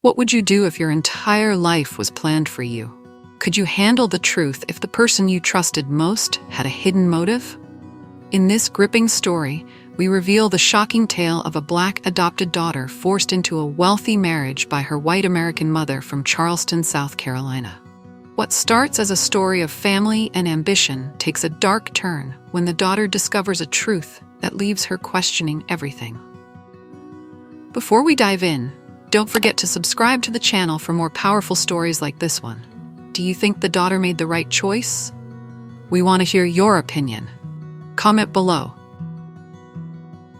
What would you do if your entire life was planned for you? Could you handle the truth if the person you trusted most had a hidden motive? In this gripping story, we reveal the shocking tale of a Black adopted daughter forced into a wealthy marriage by her white American mother from Charleston, South Carolina. What starts as a story of family and ambition takes a dark turn when the daughter discovers a truth that leaves her questioning everything. Before we dive in, don't forget to subscribe to the channel for more powerful stories like this one. Do you think the daughter made the right choice? We want to hear your opinion. Comment below.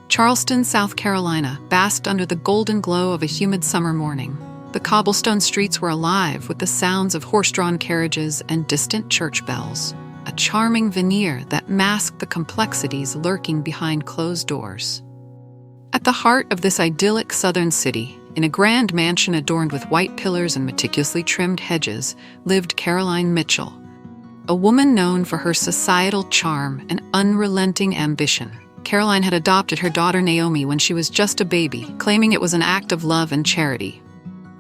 Charleston, South Carolina, basked under the golden glow of a humid summer morning. The cobblestone streets were alive with the sounds of horse-drawn carriages and distant church bells, a charming veneer that masked the complexities lurking behind closed doors. At the heart of this idyllic southern city, in a grand mansion adorned with white pillars and meticulously trimmed hedges, lived Caroline Mitchell, a woman known for her societal charm and unrelenting ambition. Caroline had adopted her daughter Naomi when she was just a baby, claiming it was an act of love and charity.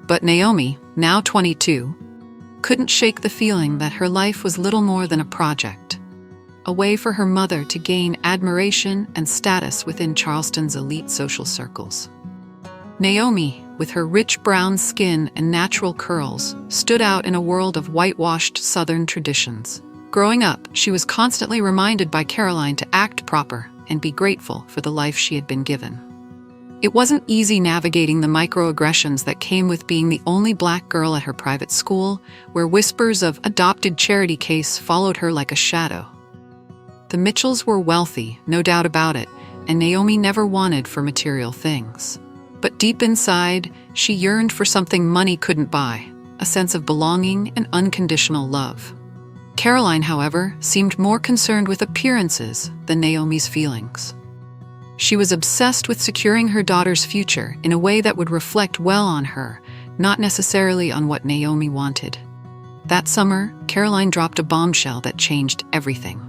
But Naomi, now 22, couldn't shake the feeling that her life was little more than a project, a way for her mother to gain admiration and status within Charleston's elite social circles. Naomi, with her rich brown skin and natural curls, stood out in a world of whitewashed Southern traditions. Growing up, she was constantly reminded by Caroline to act proper and be grateful for the life she had been given. It wasn't easy navigating the microaggressions that came with being the only Black girl at her private school, where whispers of adopted charity case followed her like a shadow. The Mitchells were wealthy, no doubt about it, and Naomi never wanted for material things. But deep inside, she yearned for something money couldn't buy, a sense of belonging and unconditional love. Caroline, however, seemed more concerned with appearances than Naomi's feelings. She was obsessed with securing her daughter's future in a way that would reflect well on her, not necessarily on what Naomi wanted. That summer, Caroline dropped a bombshell that changed everything.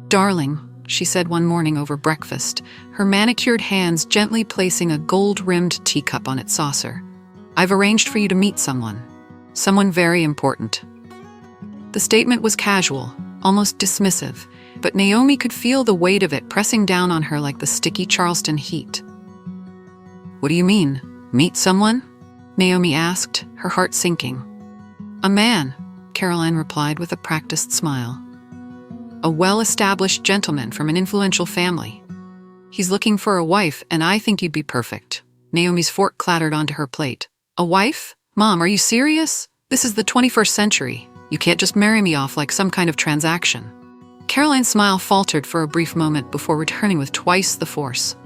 "Darling," she said one morning over breakfast, her manicured hands gently placing a gold-rimmed teacup on its saucer, "I've arranged for you to meet someone very important." The statement was casual, almost dismissive, but Naomi could feel the weight of it pressing down on her like the sticky Charleston heat. "What do you mean, meet someone?" Naomi asked, her heart sinking. "A man," Caroline replied with a practiced smile. "A well-established gentleman from an influential family. He's looking for a wife, and I think you'd be perfect." Naomi's fork clattered onto her plate. "A wife? Mom, are you serious? This is the 21st century. You can't just marry me off like some kind of transaction." Caroline's smile faltered for a brief moment before returning with twice the force.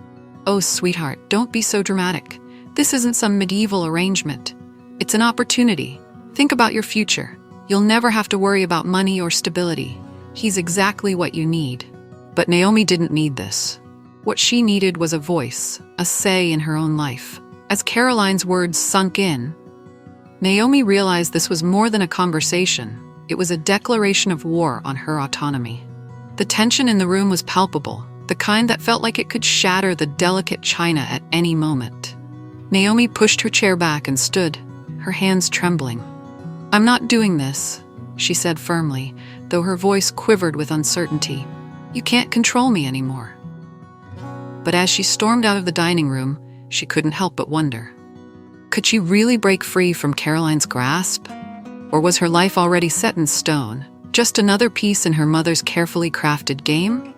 "Oh, sweetheart, don't be so dramatic. This isn't some medieval arrangement. It's an opportunity. Think about your future. You'll never have to worry about money or stability. He's exactly what you need." But Naomi didn't need this. What she needed was a voice, a say in her own life. As Caroline's words sunk in, Naomi realized this was more than a conversation. It was a declaration of war on her autonomy. The tension in the room was palpable, the kind that felt like it could shatter the delicate china at any moment. Naomi pushed her chair back and stood, her hands trembling. "I'm not doing this," she said firmly, though her voice quivered with uncertainty. "You can't control me anymore." But as she stormed out of the dining room, she couldn't help but wonder. Could she really break free from Caroline's grasp? Or was her life already set in stone, just another piece in her mother's carefully crafted game?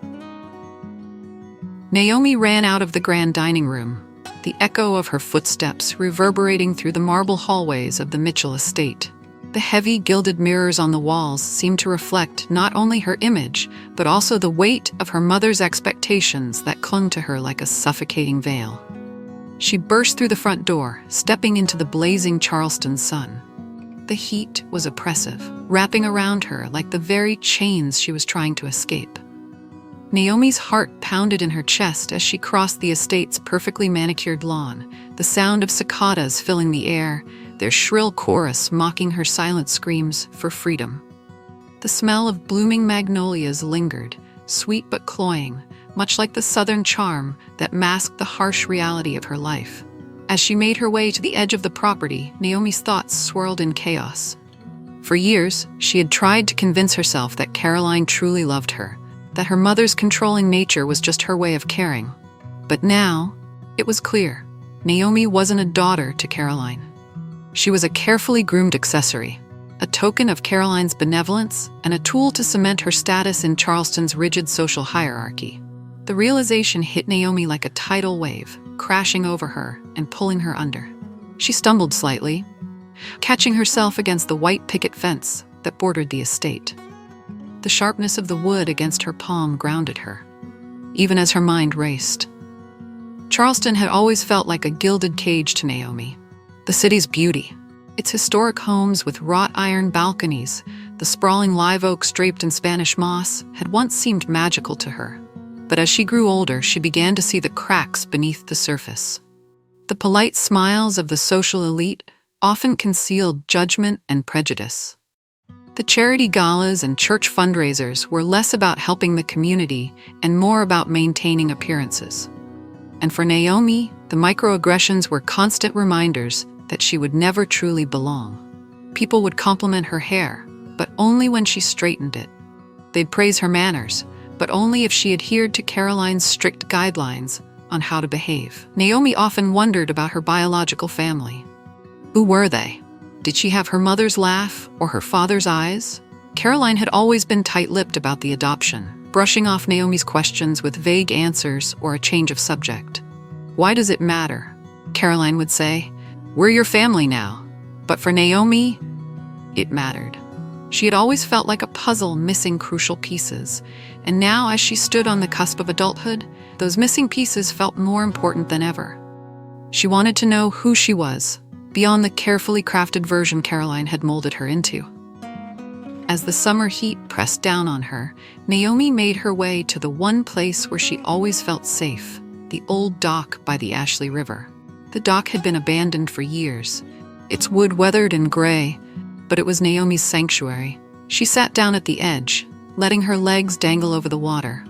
Naomi ran out of the grand dining room, the echo of her footsteps reverberating through the marble hallways of the Mitchell estate. The heavy gilded mirrors on the walls seemed to reflect not only her image, but also the weight of her mother's expectations that clung to her like a suffocating veil. She burst through the front door, stepping into the blazing Charleston sun. The heat was oppressive, wrapping around her like the very chains she was trying to escape. Naomi's heart pounded in her chest as she crossed the estate's perfectly manicured lawn, the sound of cicadas filling the air, their shrill chorus mocking her silent screams for freedom. The smell of blooming magnolias lingered, sweet but cloying, much like the southern charm that masked the harsh reality of her life. As she made her way to the edge of the property, Naomi's thoughts swirled in chaos. For years, she had tried to convince herself that Caroline truly loved her, that her mother's controlling nature was just her way of caring. But now, it was clear. Naomi wasn't a daughter to Caroline. She was a carefully groomed accessory, a token of Caroline's benevolence and a tool to cement her status in Charleston's rigid social hierarchy. The realization hit Naomi like a tidal wave, crashing over her and pulling her under. She stumbled slightly, catching herself against the white picket fence that bordered the estate. The sharpness of the wood against her palm grounded her, even as her mind raced. Charleston had always felt like a gilded cage to Naomi. The city's beauty, its historic homes with wrought iron balconies, the sprawling live oaks draped in Spanish moss, had once seemed magical to her. But as she grew older, she began to see the cracks beneath the surface. The polite smiles of the social elite often concealed judgment and prejudice. The charity galas and church fundraisers were less about helping the community and more about maintaining appearances. And for Naomi, the microaggressions were constant reminders that she would never truly belong. People would compliment her hair, but only when she straightened it. They'd praise her manners, but only if she adhered to Caroline's strict guidelines on how to behave. Naomi often wondered about her biological family. Who were they? Did she have her mother's laugh or her father's eyes? Caroline had always been tight-lipped about the adoption, brushing off Naomi's questions with vague answers or a change of subject. "Why does it matter?" Caroline would say. "We're your family now." But for Naomi, it mattered. She had always felt like a puzzle missing crucial pieces, and now as she stood on the cusp of adulthood, those missing pieces felt more important than ever. She wanted to know who she was, beyond the carefully crafted version Caroline had molded her into. As the summer heat pressed down on her, Naomi made her way to the one place where she always felt safe, the old dock by the Ashley River. The dock had been abandoned for years, its wood weathered and gray, but it was Naomi's sanctuary. She sat down at the edge, letting her legs dangle over the water.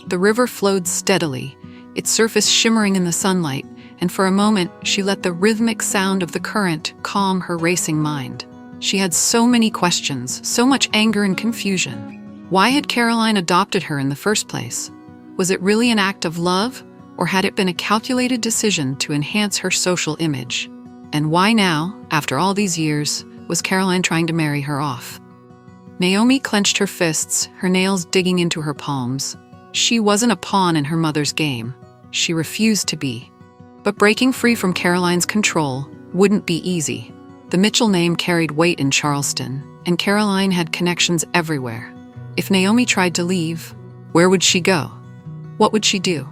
The river flowed steadily, its surface shimmering in the sunlight, and for a moment she let the rhythmic sound of the current calm her racing mind. She had so many questions, so much anger and confusion. Why had Caroline adopted her in the first place? Was it really an act of love, or had it been a calculated decision to enhance her social image? And why now, after all these years, was Caroline trying to marry her off? Naomi clenched her fists, her nails digging into her palms. She wasn't a pawn in her mother's game. She refused to be. But breaking free from Caroline's control wouldn't be easy. The Mitchell name carried weight in Charleston, and Caroline had connections everywhere. If Naomi tried to leave, where would she go? What would she do?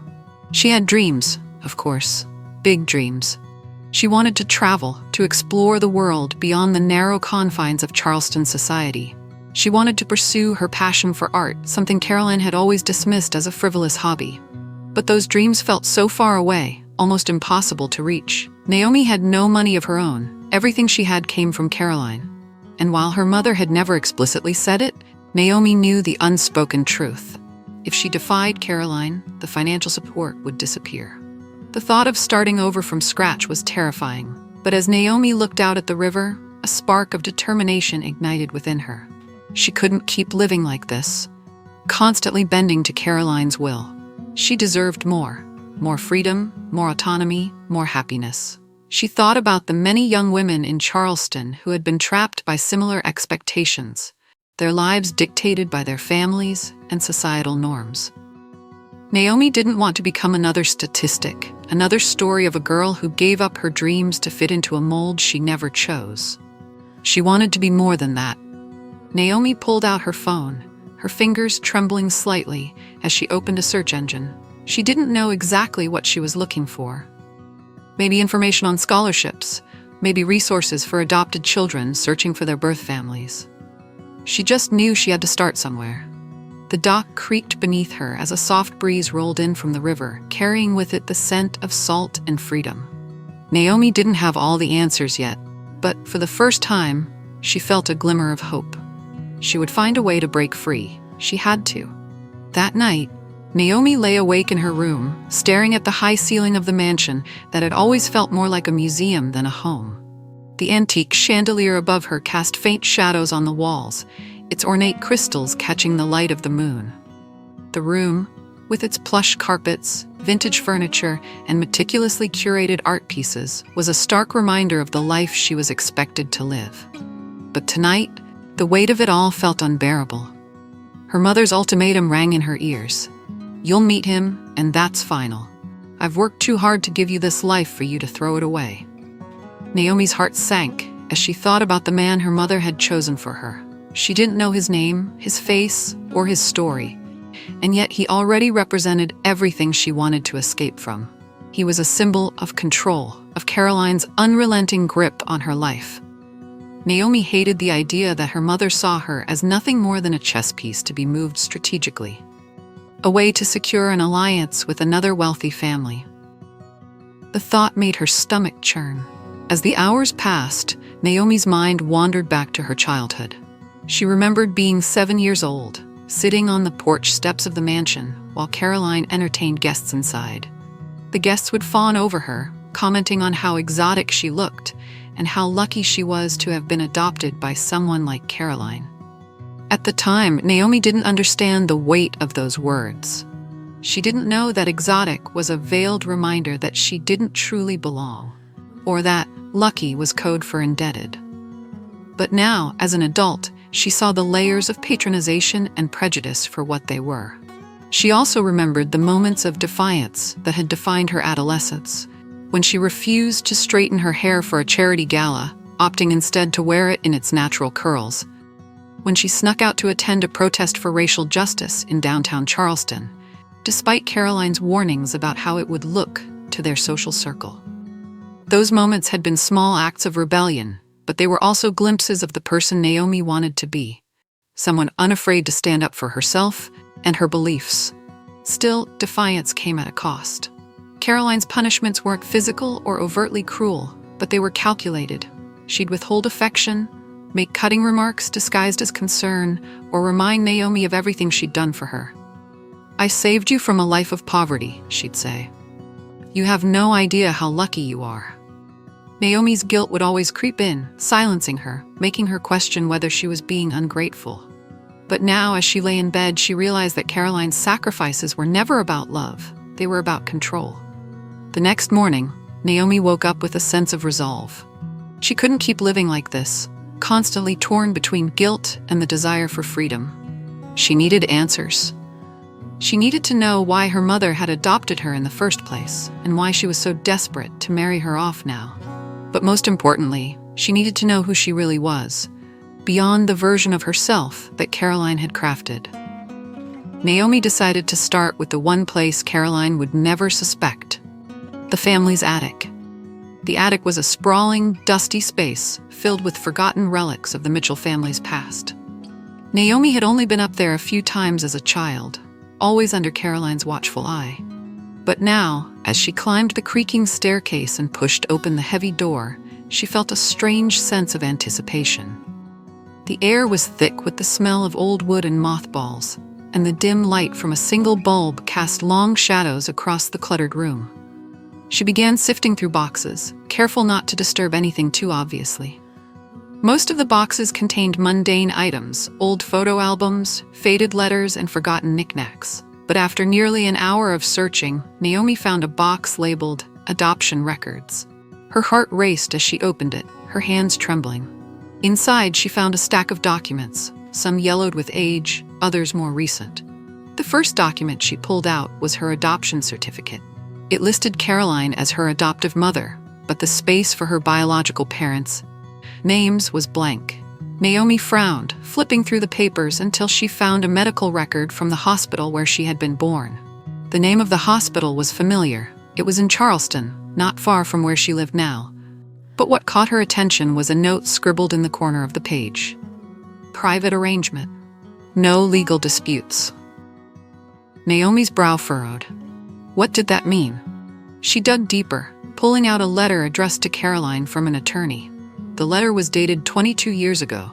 She had dreams, of course, big dreams. She wanted to travel, to explore the world beyond the narrow confines of Charleston society. She wanted to pursue her passion for art, something Caroline had always dismissed as a frivolous hobby. But those dreams felt so far away, almost impossible to reach. Naomi had no money of her own. Everything she had came from Caroline. And while her mother had never explicitly said it, Naomi knew the unspoken truth. If she defied Caroline, the financial support would disappear. The thought of starting over from scratch was terrifying, but as Naomi looked out at the river, a spark of determination ignited within her. She couldn't keep living like this, constantly bending to Caroline's will. She deserved more freedom, more autonomy, more happiness. She thought about the many young women in Charleston who had been trapped by similar expectations, their lives dictated by their families and societal norms. Naomi didn't want to become another statistic, another story of a girl who gave up her dreams to fit into a mold she never chose. She wanted to be more than that. Naomi pulled out her phone, her fingers trembling slightly as she opened a search engine. She didn't know exactly what she was looking for. Maybe information on scholarships, maybe resources for adopted children searching for their birth families. She just knew she had to start somewhere. The dock creaked beneath her as a soft breeze rolled in from the river, carrying with it the scent of salt and freedom. Naomi didn't have all the answers yet, but for the first time, she felt a glimmer of hope. She would find a way to break free. She had to. That night, Naomi lay awake in her room, staring at the high ceiling of the mansion that had always felt more like a museum than a home. The antique chandelier above her cast faint shadows on the walls, its ornate crystals catching the light of the moon. The room, with its plush carpets, vintage furniture, and meticulously curated art pieces, was a stark reminder of the life she was expected to live. But tonight, the weight of it all felt unbearable. Her mother's ultimatum rang in her ears. "You'll meet him, and that's final. I've worked too hard to give you this life for you to throw it away." Naomi's heart sank as she thought about the man her mother had chosen for her. She didn't know his name, his face, or his story, and yet he already represented everything she wanted to escape from. He was a symbol of control, of Caroline's unrelenting grip on her life. Naomi hated the idea that her mother saw her as nothing more than a chess piece to be moved strategically, a way to secure an alliance with another wealthy family. The thought made her stomach churn. As the hours passed, Naomi's mind wandered back to her childhood. She remembered being 7 years old, sitting on the porch steps of the mansion while Caroline entertained guests inside. The guests would fawn over her, commenting on how exotic she looked and how lucky she was to have been adopted by someone like Caroline. At the time, Naomi didn't understand the weight of those words. She didn't know that exotic was a veiled reminder that she didn't truly belong, or that lucky was code for indebted. But now, as an adult, she saw the layers of patronization and prejudice for what they were. She also remembered the moments of defiance that had defined her adolescence, when she refused to straighten her hair for a charity gala, opting instead to wear it in its natural curls, when she snuck out to attend a protest for racial justice in downtown Charleston, despite Caroline's warnings about how it would look to their social circle. Those moments had been small acts of rebellion, but they were also glimpses of the person Naomi wanted to be, someone unafraid to stand up for herself and her beliefs. Still, defiance came at a cost. Caroline's punishments weren't physical or overtly cruel, but they were calculated. She'd withhold affection, make cutting remarks disguised as concern, or remind Naomi of everything she'd done for her. "I saved you from a life of poverty," she'd say. "You have no idea how lucky you are." Naomi's guilt would always creep in, silencing her, making her question whether she was being ungrateful. But now, as she lay in bed, she realized that Caroline's sacrifices were never about love. They were about control. The next morning, Naomi woke up with a sense of resolve. She couldn't keep living like this, constantly torn between guilt and the desire for freedom. She needed answers. She needed to know why her mother had adopted her in the first place, and why she was so desperate to marry her off now. But most importantly, she needed to know who she really was, beyond the version of herself that Caroline had crafted. Naomi decided to start with the one place Caroline would never suspect: the family's attic. The attic was a sprawling, dusty space filled with forgotten relics of the Mitchell family's past. Naomi had only been up there a few times as a child, always under Caroline's watchful eye. But now, as she climbed the creaking staircase and pushed open the heavy door, she felt a strange sense of anticipation. The air was thick with the smell of old wood and mothballs, and the dim light from a single bulb cast long shadows across the cluttered room. She began sifting through boxes, careful not to disturb anything too obviously. Most of the boxes contained mundane items, old photo albums, faded letters, and forgotten knickknacks. But after nearly an hour of searching, Naomi found a box labeled "Adoption Records." Her heart raced as she opened it, her hands trembling. Inside, she found a stack of documents, some yellowed with age, others more recent. The first document she pulled out was her adoption certificate. It listed Caroline as her adoptive mother, but the space for her biological parents' names was blank. Naomi frowned, flipping through the papers until she found a medical record from the hospital where she had been born. The name of the hospital was familiar. It was in Charleston, not far from where she lived now. But what caught her attention was a note scribbled in the corner of the page. "Private arrangement. No legal disputes." Naomi's brow furrowed. What did that mean? She dug deeper, pulling out a letter addressed to Caroline from an attorney. The letter was dated 22 years ago,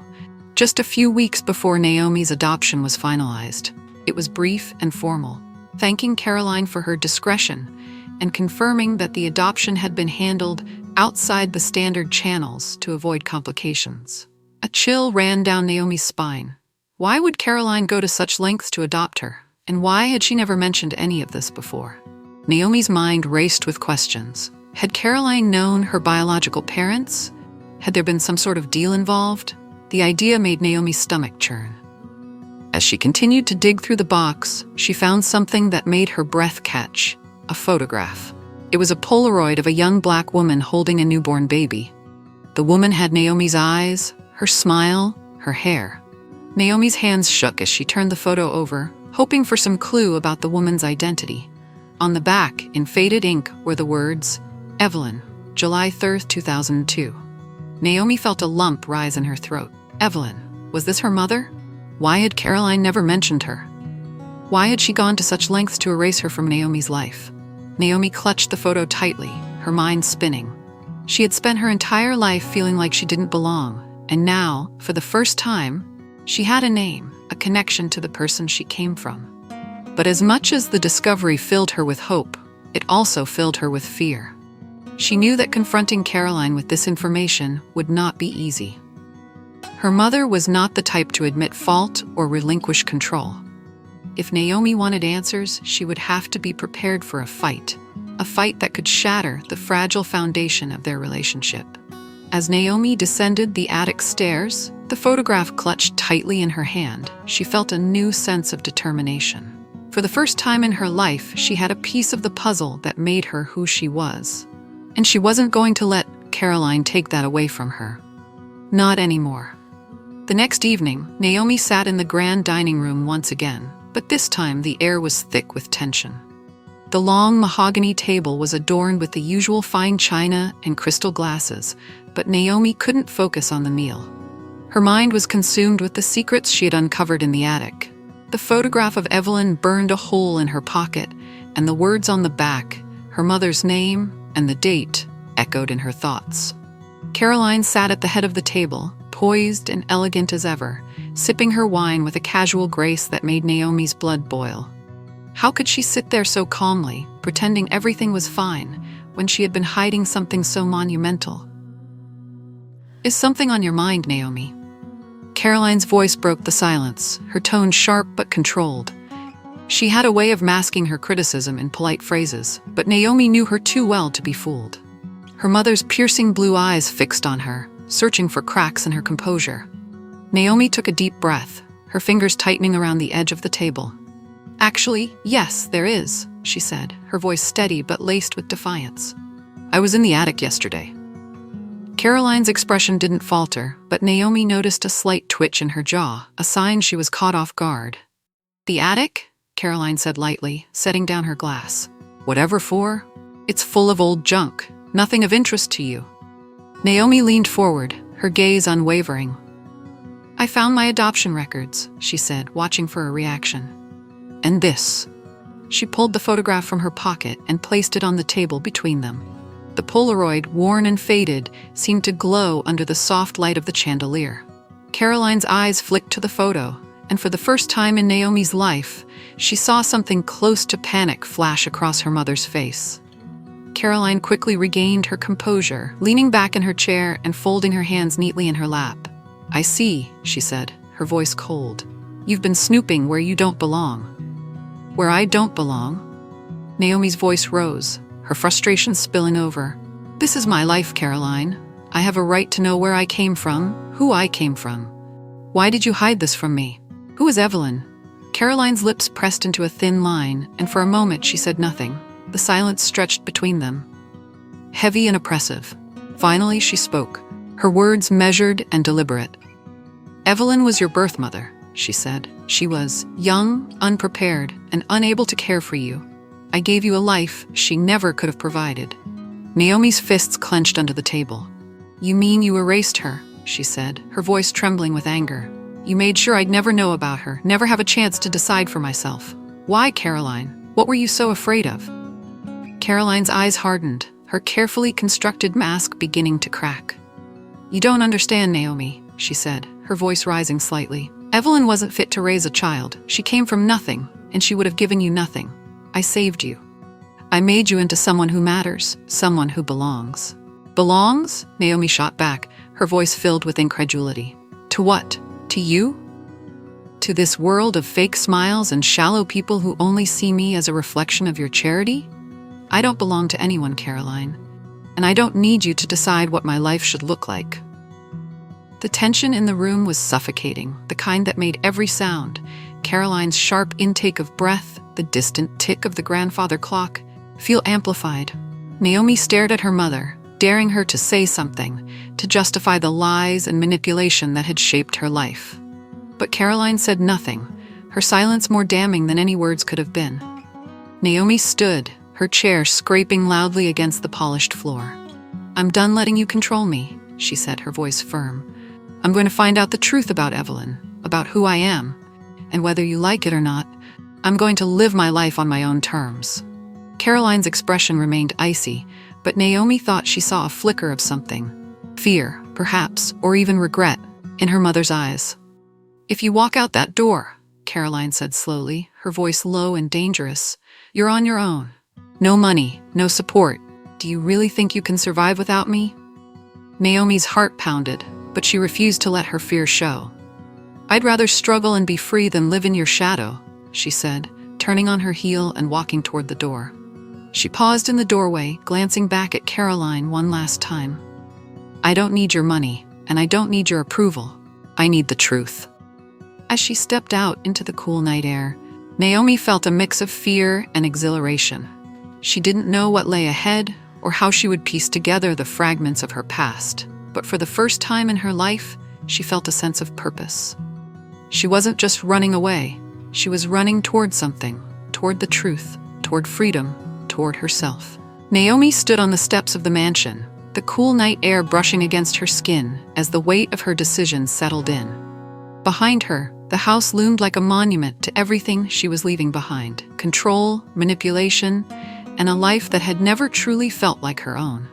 just a few weeks before Naomi's adoption was finalized. It was brief and formal. thanking Caroline for her discretion and confirming that the adoption had been handled outside the standard channels to avoid complications. A chill ran down Naomi's spine. Why would Caroline go to such lengths to adopt her? And why had she never mentioned any of this before? Naomi's mind raced with questions. Had Caroline known her biological parents? Had there been some sort of deal involved? The idea made Naomi's stomach churn. As she continued to dig through the box, she found something that made her breath catch: a photograph. It was a Polaroid of a young black woman holding a newborn baby. The woman had Naomi's eyes, her smile, her hair. Naomi's hands shook as she turned the photo over, hoping for some clue about the woman's identity. On the back, in faded ink, were the words, "Evelyn, July 3rd, 2002. Naomi felt a lump rise in her throat. Evelyn, was this her mother? Why had Caroline never mentioned her? Why had she gone to such lengths to erase her from Naomi's life? Naomi clutched the photo tightly, her mind spinning. She had spent her entire life feeling like she didn't belong, and now, for the first time, she had a name, a connection to the person she came from. But as much as the discovery filled her with hope, it also filled her with fear. She knew that confronting Caroline with this information would not be easy. Her mother was not the type to admit fault or relinquish control. If Naomi wanted answers, she would have to be prepared for a fight that could shatter the fragile foundation of their relationship. As Naomi descended the attic stairs, the photograph clutched tightly in her hand. She felt a new sense of determination. For the first time in her life, she had a piece of the puzzle that made her who she was. And she wasn't going to let Caroline take that away from her. Not anymore. The next evening, Naomi sat in the grand dining room once again, but this time the air was thick with tension. The long mahogany table was adorned with the usual fine china and crystal glasses, but Naomi couldn't focus on the meal. Her mind was consumed with the secrets she had uncovered in the attic. The photograph of Evelyn burned a hole in her pocket, and the words on the back, her mother's name and the date, echoed in her thoughts. Caroline sat at the head of the table, poised and elegant as ever, sipping her wine with a casual grace that made Naomi's blood boil. How could she sit there so calmly, pretending everything was fine, when she had been hiding something so monumental? "Is something on your mind, Naomi?" Caroline's voice broke the silence, her tone sharp but controlled. She had a way of masking her criticism in polite phrases, but Naomi knew her too well to be fooled. Her mother's piercing blue eyes fixed on her, searching for cracks in her composure. Naomi took a deep breath, her fingers tightening around the edge of the table. "Actually, yes, there is," she said, her voice steady but laced with defiance. "I was in the attic yesterday." Caroline's expression didn't falter, but Naomi noticed a slight twitch in her jaw, a sign she was caught off guard. "The attic?" Caroline said lightly, setting down her glass. "Whatever for? It's full of old junk, nothing of interest to you." Naomi leaned forward, her gaze unwavering. "I found my adoption records," she said, watching for a reaction. "And this." She pulled the photograph from her pocket and placed it on the table between them. The Polaroid, worn and faded, seemed to glow under the soft light of the chandelier. Caroline's eyes flicked to the photo, and for the first time in Naomi's life, she saw something close to panic flash across her mother's face. Caroline quickly regained her composure, leaning back in her chair and folding her hands neatly in her lap. "I see," she said, her voice cold. "You've been snooping where you don't belong." "Where I don't belong?" Naomi's voice rose, her frustration spilling over. "This is my life, Caroline. I have a right to know where I came from, who I came from. Why did you hide this from me? Who is Evelyn?" Caroline's lips pressed into a thin line, and for a moment she said nothing. The silence stretched between them, heavy and oppressive. Finally she spoke, her words measured and deliberate. "Evelyn was your birth mother," she said. "She was young, unprepared, and unable to care for you. I gave you a life she never could have provided." Naomi's fists clenched under the table. "You mean you erased her?" she said, her voice trembling with anger. "You made sure I'd never know about her, never have a chance to decide for myself. Why, Caroline? What were you so afraid of?" Caroline's eyes hardened, her carefully constructed mask beginning to crack. "You don't understand, Naomi," she said, her voice rising slightly. "Evelyn wasn't fit to raise a child. She came from nothing, and she would have given you nothing. I saved you. I made you into someone who matters, someone who belongs." "Belongs?" Naomi shot back, her voice filled with incredulity. "To what? To you? To this world of fake smiles and shallow people who only see me as a reflection of your charity? I don't belong to anyone, Caroline, and I don't need you to decide what my life should look like." The tension in the room was suffocating, the kind that made every sound, Caroline's sharp intake of breath, the distant tick of the grandfather clock, feel amplified. Naomi stared at her mother, daring her to say something, to justify the lies and manipulation that had shaped her life. But Caroline said nothing, her silence more damning than any words could have been. Naomi stood, her chair scraping loudly against the polished floor. "I'm done letting you control me," she said, her voice firm. "I'm going to find out the truth about Evelyn, about who I am, and whether you like it or not, I'm going to live my life on my own terms." Caroline's expression remained icy, but Naomi thought she saw a flicker of something, fear, perhaps, or even regret, in her mother's eyes. "If you walk out that door," Caroline said slowly, her voice low and dangerous, "you're on your own. No money, no support. Do you really think you can survive without me?" Naomi's heart pounded, but she refused to let her fear show. "I'd rather struggle and be free than live in your shadow," she said, turning on her heel and walking toward the door. She paused in the doorway, glancing back at Caroline one last time. "I don't need your money, and I don't need your approval. I need the truth." As she stepped out into the cool night air, Naomi felt a mix of fear and exhilaration. She didn't know what lay ahead or how she would piece together the fragments of her past, but for the first time in her life, she felt a sense of purpose. She wasn't just running away, she was running toward something, toward the truth, toward freedom, toward herself. Naomi stood on the steps of the mansion, the cool night air brushing against her skin as the weight of her decision settled in. Behind her, the house loomed like a monument to everything she was leaving behind: control, manipulation, and a life that had never truly felt like her own.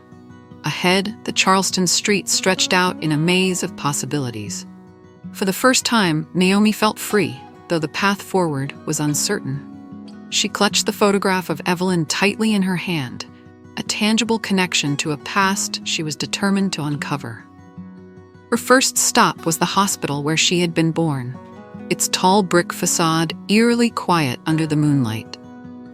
Ahead, the Charleston streets stretched out in a maze of possibilities. For the first time, Naomi felt free, though the path forward was uncertain. She clutched the photograph of Evelyn tightly in her hand, a tangible connection to a past she was determined to uncover. Her first stop was the hospital where she had been born, its tall brick facade eerily quiet under the moonlight.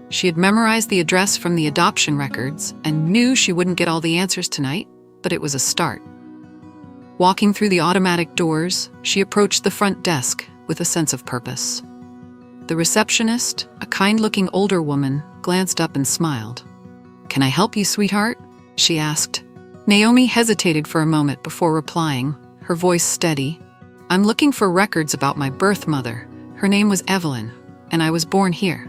She had memorized the address from the adoption records and knew she wouldn't get all the answers tonight, but it was a start. Walking through the automatic doors, she approached the front desk with a sense of purpose. The receptionist, a kind-looking older woman, glanced up and smiled. "Can I help you, sweetheart?" she asked. Naomi hesitated for a moment before replying, her voice steady. "I'm looking for records about my birth mother. Her name was Evelyn, and I was born here."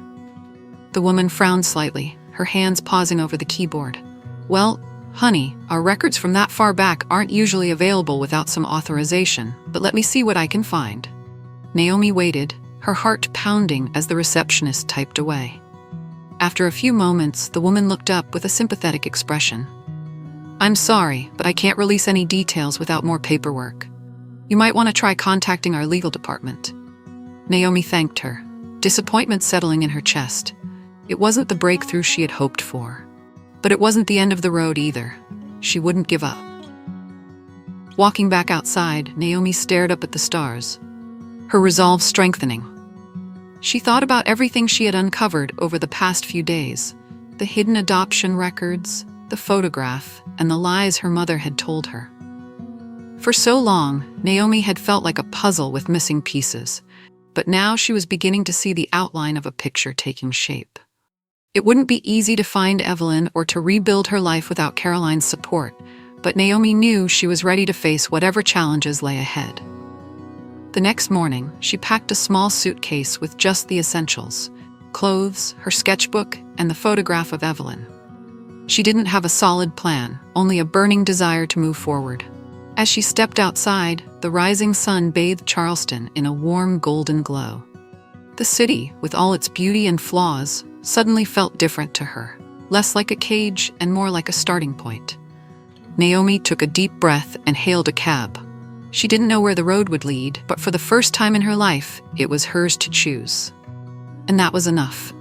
The woman frowned slightly, her hands pausing over the keyboard. "Well, honey, our records from that far back aren't usually available without some authorization, but let me see what I can find." Naomi waited, her heart pounding as the receptionist typed away. After a few moments, the woman looked up with a sympathetic expression. "I'm sorry, but I can't release any details without more paperwork. You might want to try contacting our legal department." Naomi thanked her, disappointment settling in her chest. It wasn't the breakthrough she had hoped for. But it wasn't the end of the road either. She wouldn't give up. Walking back outside, Naomi stared up at the stars, her resolve strengthening. She thought about everything she had uncovered over the past few days, the hidden adoption records, the photograph, and the lies her mother had told her. For so long, Naomi had felt like a puzzle with missing pieces, but now she was beginning to see the outline of a picture taking shape. It wouldn't be easy to find Evelyn or to rebuild her life without Caroline's support, but Naomi knew she was ready to face whatever challenges lay ahead. The next morning, she packed a small suitcase with just the essentials: clothes, her sketchbook, and the photograph of Evelyn. She didn't have a solid plan, only a burning desire to move forward. As she stepped outside, the rising sun bathed Charleston in a warm golden glow. The city, with all its beauty and flaws, suddenly felt different to her, less like a cage and more like a starting point. Naomi took a deep breath and hailed a cab. She didn't know where the road would lead, but for the first time in her life, it was hers to choose. And that was enough.